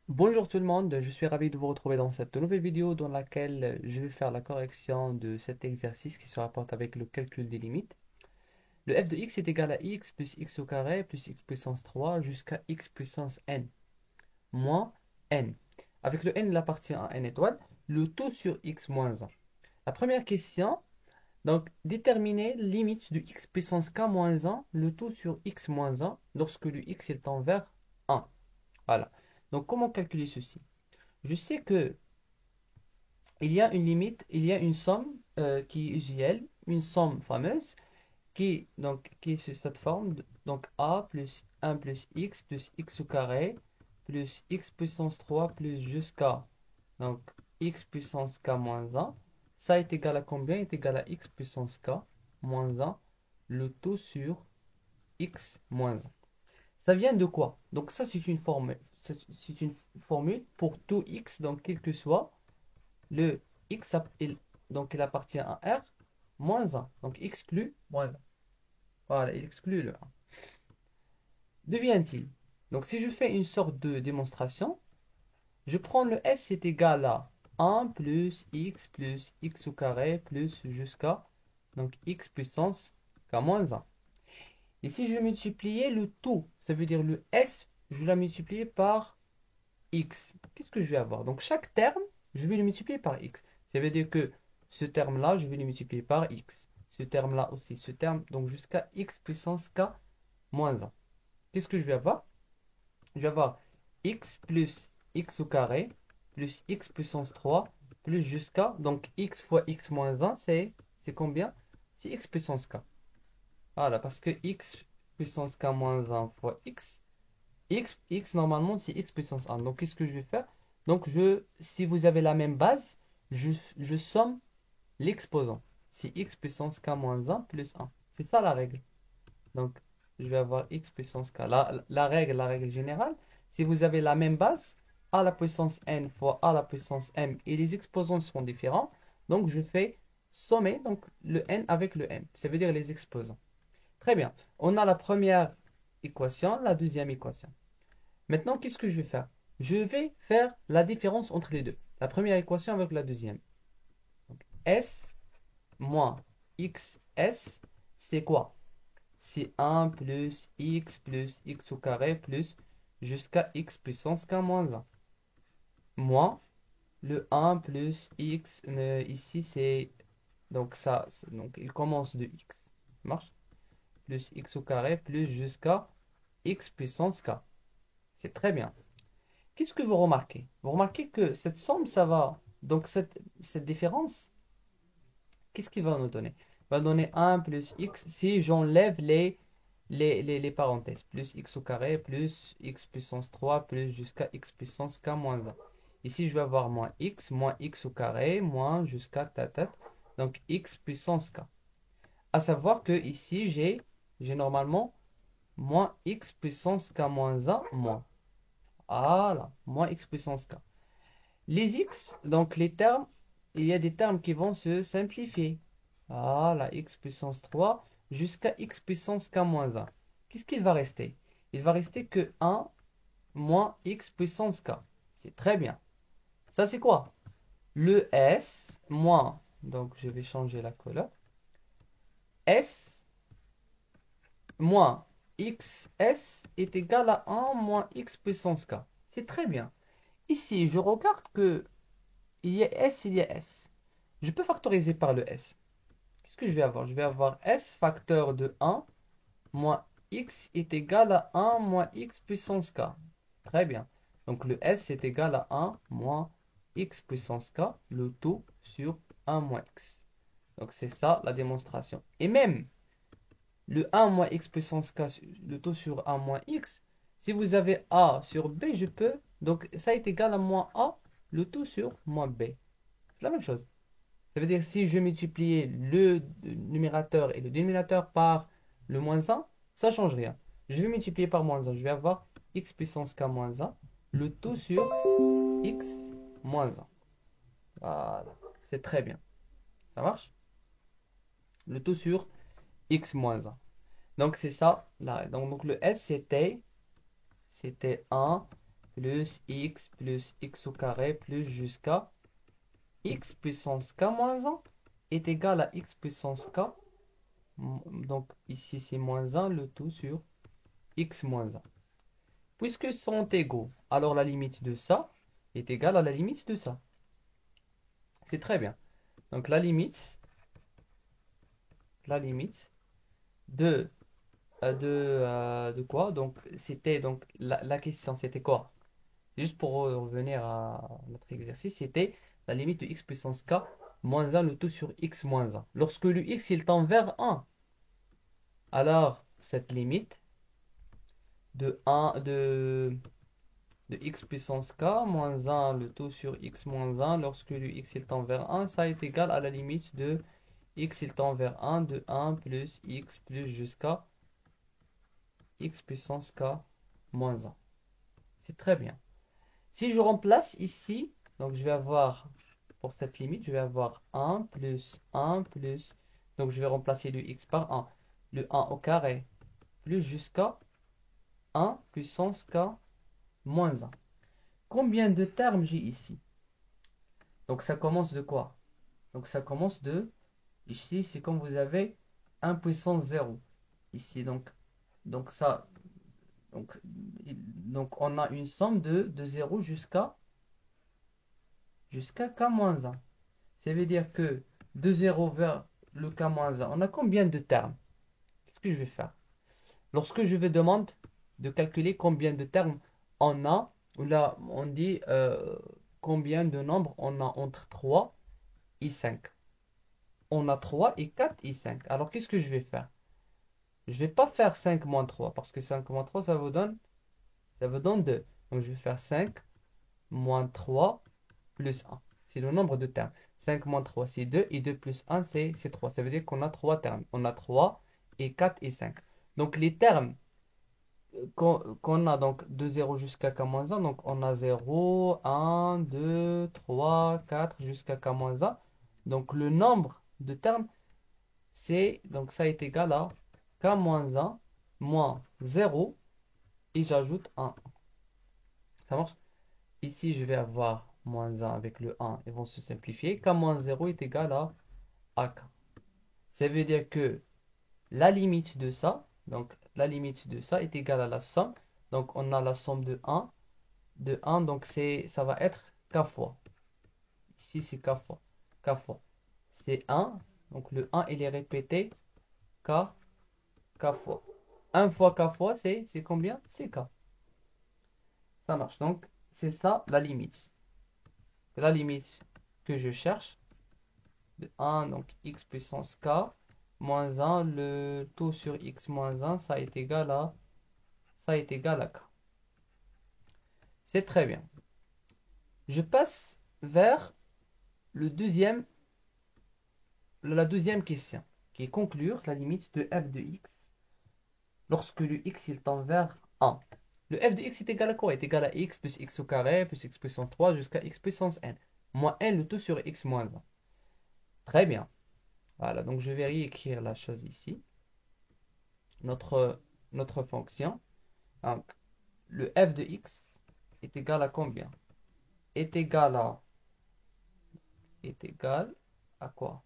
Bonjour tout le monde, je suis ravi de vous retrouver dans cette nouvelle vidéo dans laquelle je vais faire la correction de cet exercice qui se rapporte avec le calcul des limites. Le f de x est égal à x plus x au carré plus x puissance 3 jusqu'à x puissance n moins n. Avec le n, il appartient à n étoile, le tout sur x moins 1. La première question, donc déterminer limite de x puissance k moins 1, le tout sur x moins 1 lorsque le x est envers 1. Voilà. Donc comment calculer ceci? Je sais que il y a une limite, il y a une somme qui est usuelle, une somme fameuse qui est sous cette forme. Donc a plus 1 plus x au carré plus x puissance 3 plus jusqu'à donc x puissance k moins 1. Ça est égal à combien? Est égal à x puissance k moins 1, le tout sur x moins 1. Ça vient de quoi? Donc ça c'est une formule. C'est une formule pour tout x, donc quel que soit le x, donc il appartient à R moins 1. Donc exclut moins 1. Voilà, il exclut le 1. Devient-il? Donc si je fais une sorte de démonstration, je prends le S est égal à 1 plus x au carré plus jusqu'à donc x puissance k moins 1. Et si je multipliais le tout, ça veut dire le S, je vais la multiplier par x. Qu'est-ce que je vais avoir? Donc chaque terme, je vais le multiplier par x. Ça veut dire que ce terme-là, je vais le multiplier par x. Ce terme-là aussi, ce terme, donc jusqu'à x puissance k moins 1. Qu'est-ce que je vais avoir? Je vais avoir x plus x au carré plus x puissance 3 plus jusqu'à, donc x fois x moins 1, c'est combien? C'est x puissance k. Voilà, parce que x puissance k moins 1 fois x, x normalement c'est x puissance 1. Donc qu'est-ce que je vais faire? Donc si vous avez la même base, je somme l'exposant. C'est x puissance k moins 1 plus 1. C'est ça la règle. Donc je vais avoir x puissance k. La règle générale, si vous avez la même base, a la puissance n fois a la puissance m et les exposants sont différents, donc je fais sommer donc le n avec le m. Ça veut dire les exposants. Très bien. On a la première équation, la deuxième équation. Maintenant, qu'est-ce que je vais faire? Je vais faire la différence entre les deux. La première équation avec la deuxième. Donc, S moins XS, c'est quoi? C'est 1 plus x au carré plus jusqu'à x puissance k moins 1. Moins le 1 plus x, ici c'est, donc ça, donc il commence de x. Ça marche? Plus x au carré plus jusqu'à x puissance k. C'est très bien. Qu'est-ce que vous remarquez? Vous remarquez que cette somme, ça va. Donc, cette différence, qu'est-ce qu'il va nous donner? Il va donner 1 plus x si j'enlève les parenthèses. Plus x au carré plus x puissance 3 plus jusqu'à x puissance k moins 1. Ici, je vais avoir moins x au carré moins jusqu'à ta. Donc, x puissance k. À savoir que ici, j'ai normalement moins x puissance k moins 1 moins. Voilà, moins x puissance k. Les x, donc les termes, il y a des termes qui vont se simplifier. Voilà, x puissance 3 jusqu'à x puissance k moins 1. Qu'est-ce qu'il va rester? Il va rester que 1 moins x puissance k. C'est très bien. Ça, c'est quoi? Le s moins, donc je vais changer la couleur, s moins xs est égal à 1 moins x puissance k. C'est très bien. Ici, je regarde que il y a S, il y a S. Je peux factoriser par le S. Qu'est-ce que je vais avoir? Je vais avoir S facteur de 1 moins x est égal à 1 moins x puissance k. Très bien. Donc le S est égal à 1 moins x puissance k, le tout sur 1 moins x. Donc c'est ça la démonstration. Et même le 1 moins x puissance k, le tout sur 1 moins x, si vous avez a sur b, je peux. Donc ça est égal à moins a, le tout sur moins b. C'est la même chose. Ça veut dire si je multipliais le numérateur et le dénominateur par le moins un, ça ne change rien. Je vais multiplier par moins un. Je vais avoir x puissance k moins un, le tout sur x moins un. Voilà. C'est très bien. Ça marche? Le tout sur x moins un. Donc c'est ça. Là. Donc le S c'était 1 plus x au carré plus jusqu'à x puissance k moins 1 est égal à x puissance k. Donc ici c'est moins 1 le tout sur x moins 1. Puisque sont égaux, alors la limite de ça est égale à la limite de ça. C'est très bien. Donc la limite de de quoi? Donc c'était donc la question c'était quoi? Juste pour revenir à notre exercice, c'était la limite de x puissance k moins 1 le tout sur x moins 1. Lorsque le x il tend vers 1, alors cette limite de 1 de x puissance k moins 1 le tout sur x moins 1, lorsque le x il tend vers 1, ça est égal à la limite de x il tend vers 1 de 1 plus x plus jusqu'à x puissance k moins 1. C'est très bien. Si je remplace ici, donc je vais avoir, pour cette limite, je vais avoir 1 plus 1 plus, donc je vais remplacer le x par 1, le 1 au carré, plus jusqu'à 1 puissance k moins 1. Combien de termes j'ai ici? Donc ça commence de quoi? Donc ça commence de, ici c'est comme vous avez 1 puissance 0. Ici donc ça, donc, donc on a une somme de 0 jusqu'à k-1. Ça veut dire que de 0 vers le k-1, on a combien de termes? Qu'est-ce que je vais faire? Lorsque je vais demander de calculer combien de termes on a, là on dit combien de nombres on a entre 3 et 5. On a 3 et 4 et 5. Alors qu'est-ce que je vais faire? Je ne vais pas faire 5 moins 3 parce que 5 moins 3 ça vous donne 2. Donc je vais faire 5 moins 3 plus 1. C'est le nombre de termes. 5 moins 3, c'est 2. Et 2 plus 1, c'est 3. Ça veut dire qu'on a 3 termes. On a 3 et 4 et 5. Donc, les termes qu'on a donc de 0 jusqu'à k-1, donc on a 0, 1, 2, 3, 4 jusqu'à k-1. Donc, le nombre de termes, donc ça est égal à k-1 moins 0 et j'ajoute 1. Ça marche? Ici, je vais avoir moins 1 avec le 1, ils vont se simplifier. K moins 0 est égal à AK. Ça veut dire que la limite de ça, donc la limite de ça est égale à la somme. Donc on a la somme de 1 donc ça va être K fois. Ici, c'est K fois. K fois. C'est 1, donc le 1, il est répété K, K fois. 1 fois K fois, c'est combien? C'est K. Ça marche. Donc, c'est ça la limite. La limite que je cherche de 1, donc x puissance k, moins 1, le tout sur x moins 1, ça est égal à k. C'est très bien. Je passe vers la deuxième question, qui est conclure la limite de f de x lorsque le x il tend vers 1. Le f de x est égal à quoi? Est égal à x plus x au carré plus x puissance 3 jusqu'à x puissance n. Moins n, le tout sur x moins 1. Très bien. Voilà, donc je vais réécrire la chose ici. Notre fonction. Donc, le f de x est égal à combien? Est égal à quoi?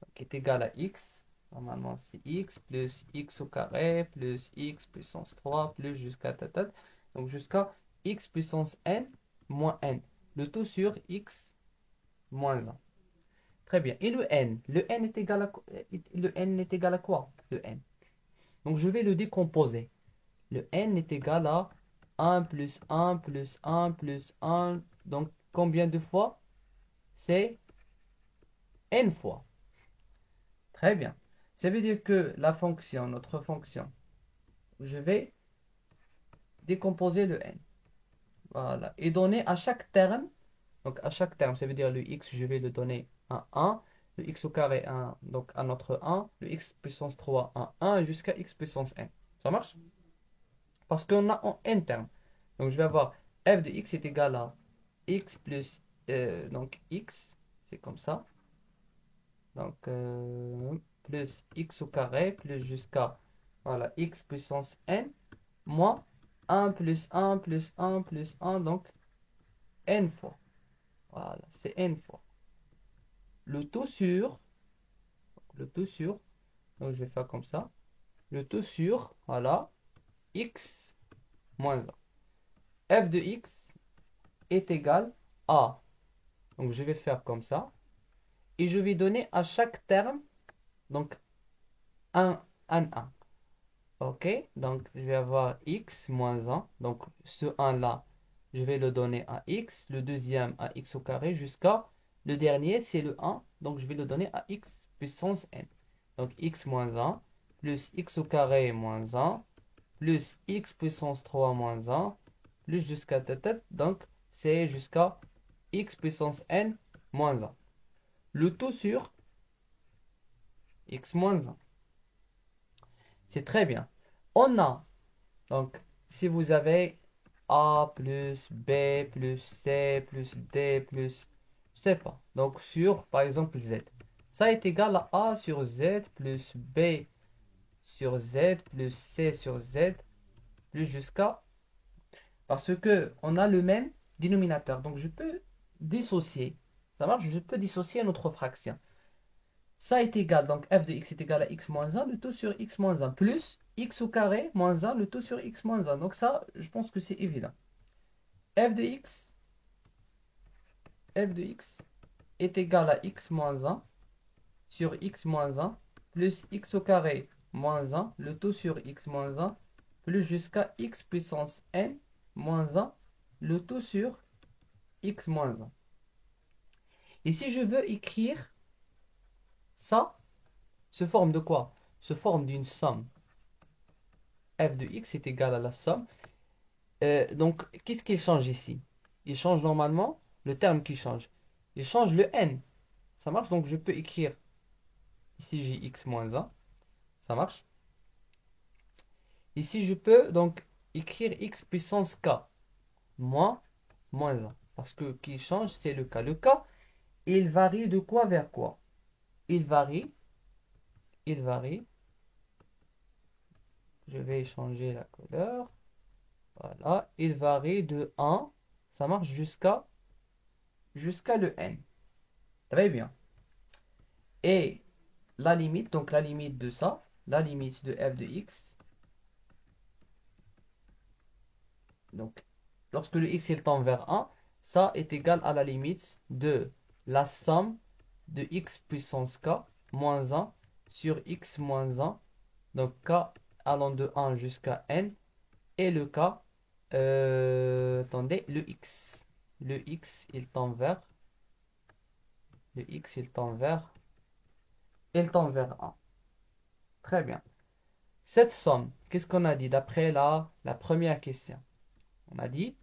Donc, est égal à x. Normalement, c'est x plus x au carré plus x puissance 3 plus jusqu'à tatat. Donc, jusqu'à x puissance n moins n. Le tout sur x moins 1. Très bien. Et le n? Le n est égal à, le n est égal à quoi? Le n. Donc, je vais le décomposer. Le n est égal à 1 plus 1 plus 1 plus 1. Donc, combien de fois? C'est n fois. Très bien. Ça veut dire que notre fonction, je vais décomposer le n. Voilà. Et donner à chaque terme, donc à chaque terme, ça veut dire le x, je vais le donner un 1, le x au carré 1, donc à notre 1, le x puissance 3 un 1 jusqu'à x puissance n. Ça marche? Parce qu'on a en n termes. Donc je vais avoir f de x est égal à x plus, donc x, c'est comme ça. Donc plus x au carré plus jusqu'à voilà, x puissance n moins 1 plus 1 plus 1 plus 1, donc n fois. Voilà, c'est n fois. Le tout sur, donc je vais faire comme ça. Le tout sur, voilà, x moins 1. F de x est égal à, donc je vais faire comme ça. Et je vais donner à chaque terme, donc un 1. Ok, donc je vais avoir x moins 1. Donc ce 1 là, je vais le donner à x. Le deuxième à x au carré jusqu'à le dernier, c'est le 1. Donc je vais le donner à x puissance n. Donc x moins 1 plus x au carré moins 1 plus x puissance 3 moins 1 plus jusqu'à tête. Donc c'est jusqu'à x puissance n moins 1. Le tout sur x moins 1. C'est très bien. On a, donc, si vous avez A plus B plus C plus D plus, je sais pas. Donc, sur, par exemple, Z. Ça est égal à A sur Z plus B sur Z plus C sur Z plus jusqu'à... Parce que on a le même dénominateur. Donc, je peux dissocier. Ça marche? Je peux dissocier notre fraction. Ça est égal, donc f de x est égal à x moins 1, le tout sur x moins 1, plus x au carré moins 1, le tout sur x moins 1. Donc ça, je pense que c'est évident. f de x est égal à x moins 1 sur x moins 1, plus x au carré moins 1, le tout sur x moins 1, plus jusqu'à x puissance n moins 1, le tout sur x moins 1. Et si je veux écrire ça, se forme de quoi? Se forme d'une somme. F de x est égal à la somme. Donc, qu'est-ce qu'il change ici? Il change normalement le terme qui change. Il change le n. Ça marche? Donc, je peux écrire ici j'ai x moins 1. Ça marche? Ici, je peux donc écrire x puissance k moins 1. Parce que qui change, c'est le k. Le k, il varie de quoi vers quoi? Il varie. Je vais changer la couleur. Voilà. Il varie de 1. Ça marche jusqu'à le n. Très bien. Et la limite, donc la limite de ça, la limite de f de x, donc lorsque le x il tend vers 1, ça est égal à la limite de la somme de x puissance k moins 1 sur x moins 1, donc k allant de 1 jusqu'à n, et le k, attendez, le x. Le x il tend vers, il tend vers 1. Très bien. Cette somme, qu'est-ce qu'on a dit d'après la première question? On a dit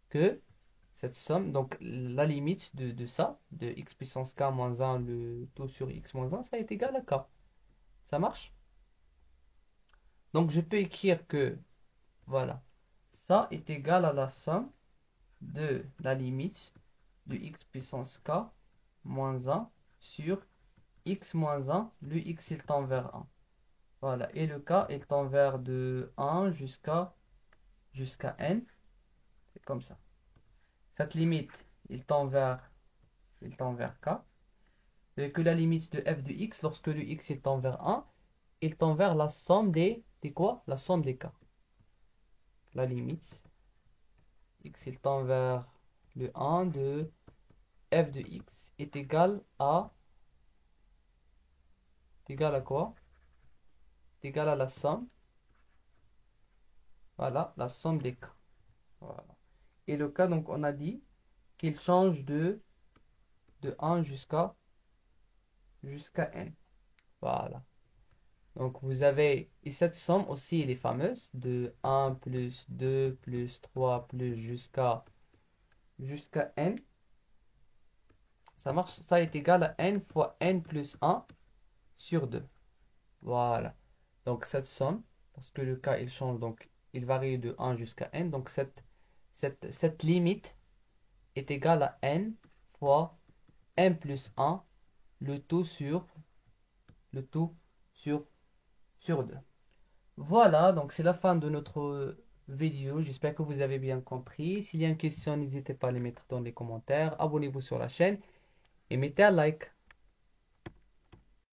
que cette somme, donc la limite de ça, de x puissance k moins 1, le taux sur x moins 1, ça est égal à k. Ça marche? Donc je peux écrire que, voilà, ça est égal à la somme de la limite de x puissance k moins 1 sur x moins 1, le x il tend vers 1. Voilà, et le k il tend vers de 1 jusqu'à n. C'est comme ça. Cette limite, il tend vers k. Et que la limite de f de x, lorsque le x il tend vers 1, il tend vers la somme des quoi? La somme des k. La limite, x il tend vers le 1 de f de x est égal à quoi? Est égal à la somme. Voilà, la somme des k. Voilà. Et le k, donc on a dit qu'il change de 1 jusqu'à n. Voilà. Donc vous avez, et cette somme aussi, elle est fameuse, de 1 plus 2 plus 3 plus jusqu'à n. Ça marche, ça est égal à n fois n plus 1 sur 2. Voilà. Donc cette somme, parce que le cas il change, donc il varie de 1 jusqu'à n. Donc cette limite est égale à n fois n plus 1, le tout sur 2. Voilà, donc c'est la fin de notre vidéo. J'espère que vous avez bien compris. S'il y a une question, n'hésitez pas à les mettre dans les commentaires. Abonnez-vous sur la chaîne et mettez un like.